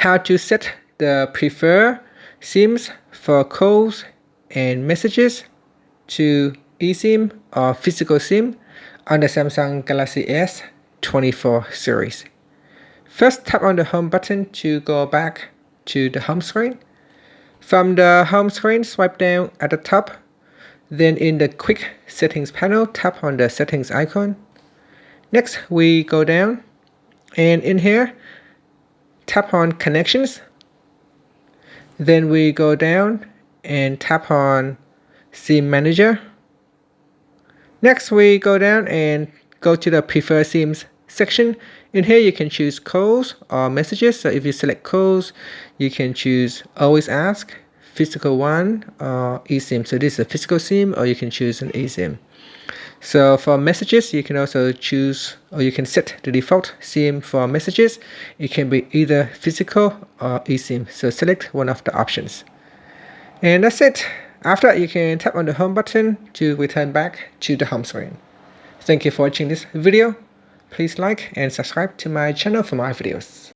how to set the preferred SIMs for calls and messages to eSIM or physical SIM on the Samsung Galaxy S24 series. First, tap on the home button to go back to the home screen. From the home screen, swipe down at the top. Then in the quick settings panel, tap on the settings icon. Next, we go down, and in here, tap on connections. Then we go down and tap on SIM manager. Next, we go down and go to the preferred SIMs section. In here, you can choose calls or messages. So if you select calls, you can choose always ask, physical one, or eSIM. So this is a physical SIM, or you can choose an eSIM. So for messages, you can also choose, or you can set the default SIM for messages. It can be either physical or eSIM. So select one of the options. And that's it. After that, you can tap on the home button to return back to the home screen. Thank you for watching this video. Please like and subscribe to my channel for more videos.